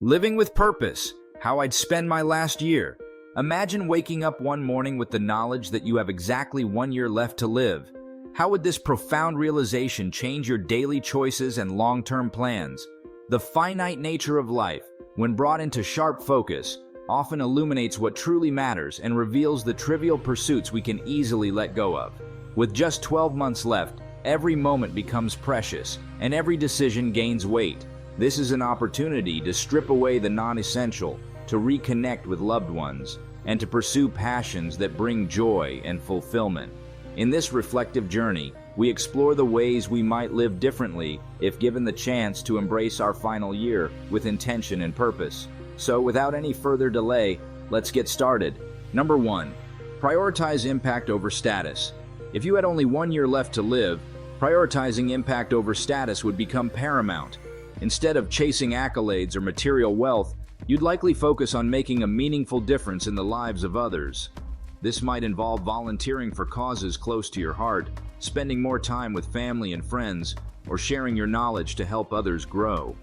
Living with purpose, how I'd spend my last year. Imagine waking up one morning with the knowledge that you have exactly 1 year left to live. How would this profound realization change your daily choices and long-term plans? The finite nature of life, when brought into sharp focus, often illuminates what truly matters and reveals the trivial pursuits we can easily let go of. With just 12 months left, every moment becomes precious, and every decision gains weight. This is an opportunity to strip away the non-essential, to reconnect with loved ones, and to pursue passions that bring joy and fulfillment. In this reflective journey, we explore the ways we might live differently if given the chance to embrace our final year with intention and purpose. So, without any further delay, let's get started. Number 1. Prioritize impact over status. If you had only 1 year left to live, prioritizing impact over status would become paramount. Instead of chasing accolades or material wealth, you'd likely focus on making a meaningful difference in the lives of others. This might involve volunteering for causes close to your heart, spending more time with family and friends, or sharing your knowledge to help others grow.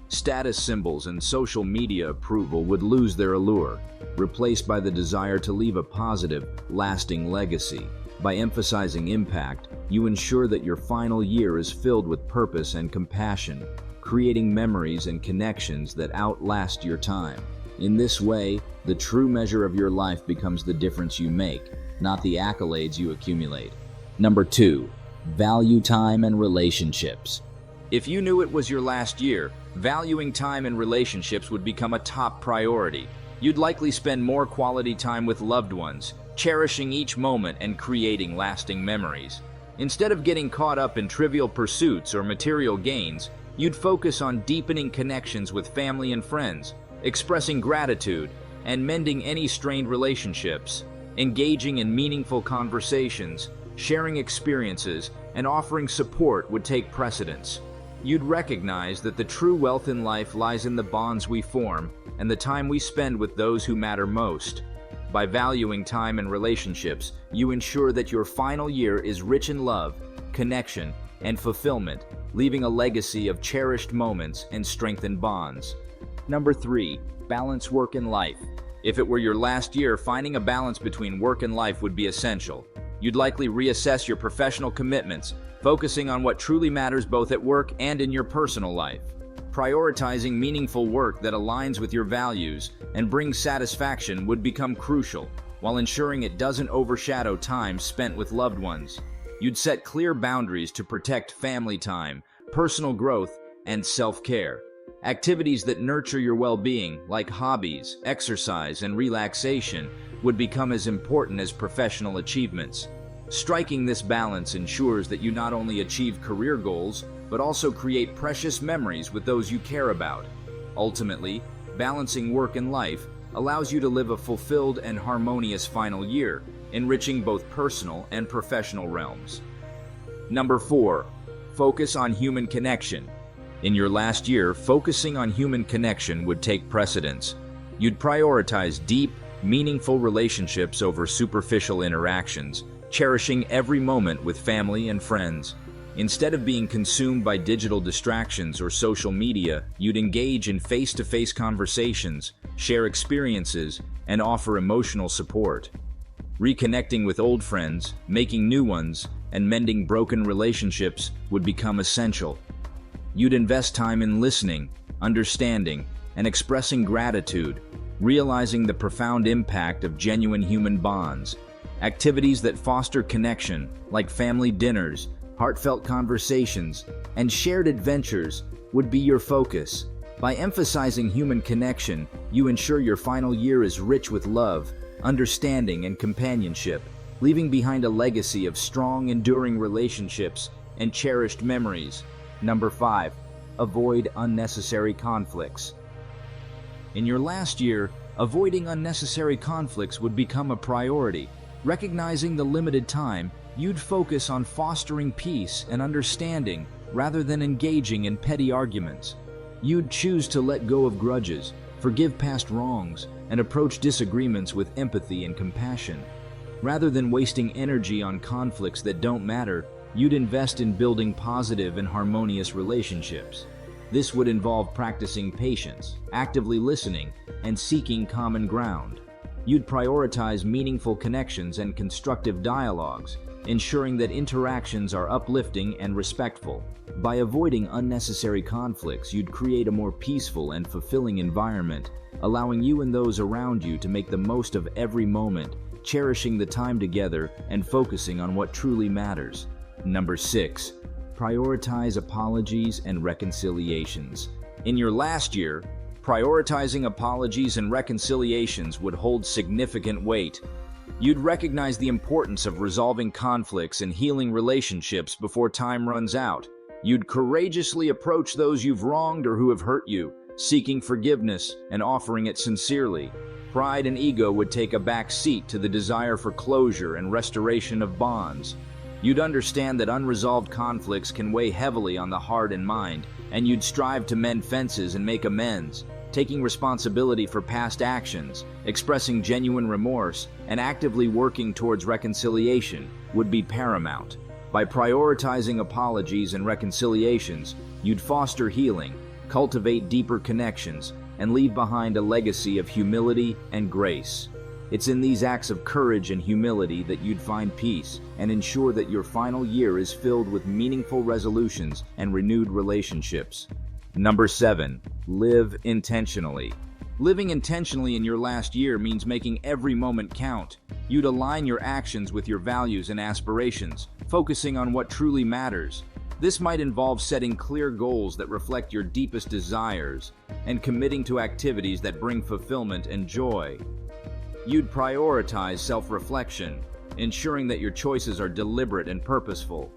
Status symbols and social media approval would lose their allure, replaced by the desire to leave a positive, lasting legacy. By emphasizing impact, you ensure that your final year is filled with purpose and compassion, creating memories and connections that outlast your time. In this way, the true measure of your life becomes the difference you make, not the accolades you accumulate. Number 2. Value time and relationships. If you knew it was your last year, valuing time and relationships would become a top priority. You'd likely spend more quality time with loved ones, cherishing each moment and creating lasting memories. Instead of getting caught up in trivial pursuits or material gains, you'd focus on deepening connections with family and friends, expressing gratitude, and mending any strained relationships. Engaging in meaningful conversations, sharing experiences, and offering support would take precedence. You'd recognize that the true wealth in life lies in the bonds we form and the time we spend with those who matter most. By valuing time and relationships, you ensure that your final year is rich in love, connection, and fulfillment, leaving a legacy of cherished moments and strengthened bonds. Number 3. Balance work and life. If it were your last year, finding a balance between work and life would be essential. You'd likely reassess your professional commitments, focusing on what truly matters both at work and in your personal life. Prioritizing meaningful work that aligns with your values and brings satisfaction would become crucial, while ensuring it doesn't overshadow time spent with loved ones. You'd set clear boundaries to protect family time, personal growth, and self-care. Activities that nurture your well-being, like hobbies, exercise, and relaxation, would become as important as professional achievements. Striking this balance ensures that you not only achieve career goals, but also create precious memories with those you care about. Ultimately, balancing work and life allows you to live a fulfilled and harmonious final year, enriching both personal and professional realms. Number 4. Focus on human connection. In your last year, focusing on human connection would take precedence. You'd prioritize deep, meaningful relationships over superficial interactions, cherishing every moment with family and friends. Instead of being consumed by digital distractions or social media, you'd engage in face-to-face conversations, share experiences, and offer emotional support. Reconnecting with old friends, making new ones, and mending broken relationships would become essential. You'd invest time in listening, understanding, and expressing gratitude, realizing the profound impact of genuine human bonds. Activities that foster connection, like family dinners, heartfelt conversations, and shared adventures, would be your focus. By emphasizing human connection, you ensure your final year is rich with love, understanding, and companionship, leaving behind a legacy of strong, enduring relationships and cherished memories. Number 5. Avoid unnecessary conflicts. In your last year, avoiding unnecessary conflicts would become a priority. Recognizing the limited time, you'd focus on fostering peace and understanding rather than engaging in petty arguments. You'd choose to let go of grudges, forgive past wrongs, and approach disagreements with empathy and compassion. Rather than wasting energy on conflicts that don't matter, you'd invest in building positive and harmonious relationships. This would involve practicing patience, actively listening, and seeking common ground. You'd prioritize meaningful connections and constructive dialogues, ensuring that interactions are uplifting and respectful. By avoiding unnecessary conflicts, you'd create a more peaceful and fulfilling environment, allowing you and those around you to make the most of every moment, cherishing the time together and focusing on what truly matters. Number 6. Prioritize apologies and reconciliations. In your last year, prioritizing apologies and reconciliations would hold significant weight. You'd recognize the importance of resolving conflicts and healing relationships before time runs out. You'd courageously approach those you've wronged or who have hurt you, seeking forgiveness and offering it sincerely. Pride and ego would take a back seat to the desire for closure and restoration of bonds. You'd understand that unresolved conflicts can weigh heavily on the heart and mind, and you'd strive to mend fences and make amends, taking responsibility for past actions, expressing genuine remorse, and actively working towards reconciliation would be paramount. By prioritizing apologies and reconciliations, you'd foster healing, cultivate deeper connections, and leave behind a legacy of humility and grace. It's in these acts of courage and humility that you'd find peace and ensure that your final year is filled with meaningful resolutions and renewed relationships. Number 7. Live intentionally. Living intentionally in your last year means making every moment count. You'd align your actions with your values and aspirations, focusing on what truly matters. This might involve setting clear goals that reflect your deepest desires and committing to activities that bring fulfillment and joy. You'd prioritize self-reflection, ensuring that your choices are deliberate and purposeful.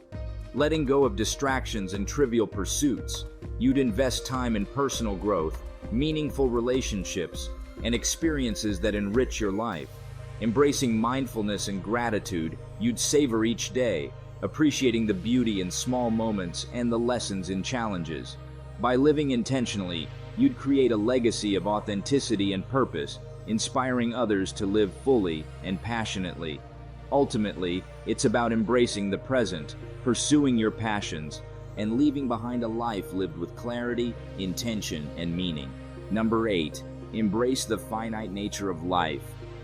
Letting go of distractions and trivial pursuits, you'd invest time in personal growth, meaningful relationships, and experiences that enrich your life. Embracing mindfulness and gratitude, you'd savor each day, appreciating the beauty in small moments and the lessons in challenges. By living intentionally, you'd create a legacy of authenticity and purpose, inspiring others to live fully and passionately. Ultimately, it's about embracing the present, pursuing your passions, and leaving behind a life lived with clarity, intention, and meaning. Number 8. Embrace the finite nature of life.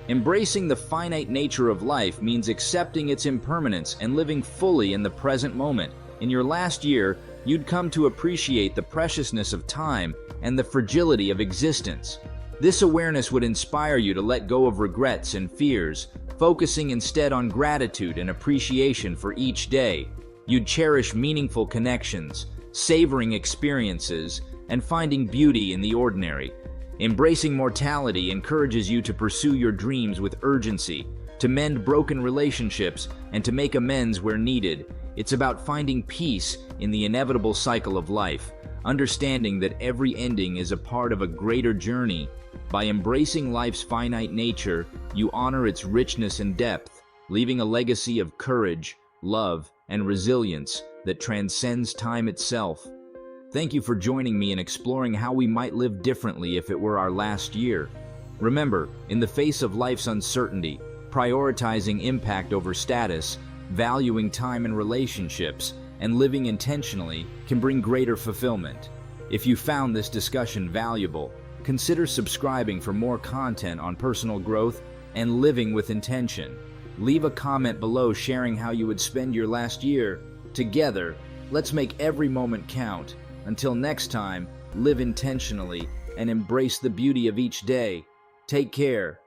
Embracing the finite nature of life means accepting its impermanence and living fully in the present moment. In your last year, you'd come to appreciate the preciousness of time and the fragility of existence. This awareness would inspire you to let go of regrets and fears, focusing instead on gratitude and appreciation for each day. You'd cherish meaningful connections, savoring experiences, and finding beauty in the ordinary. Embracing mortality encourages you to pursue your dreams with urgency, to mend broken relationships, and to make amends where needed. It's about finding peace in the inevitable cycle of life, understanding that every ending is a part of a greater journey. By embracing life's finite nature, you honor its richness and depth, leaving a legacy of courage, love, and resilience that transcends time itself. Thank you for joining me in exploring how we might live differently if it were our last year. Remember, in the face of life's uncertainty, prioritizing impact over status, valuing time and relationships, and living intentionally can bring greater fulfillment. If you found this discussion valuable, consider subscribing for more content on personal growth and living with intention. Leave a comment below sharing how you would spend your last year. Together, let's make every moment count. Until next time, live intentionally and embrace the beauty of each day. Take care.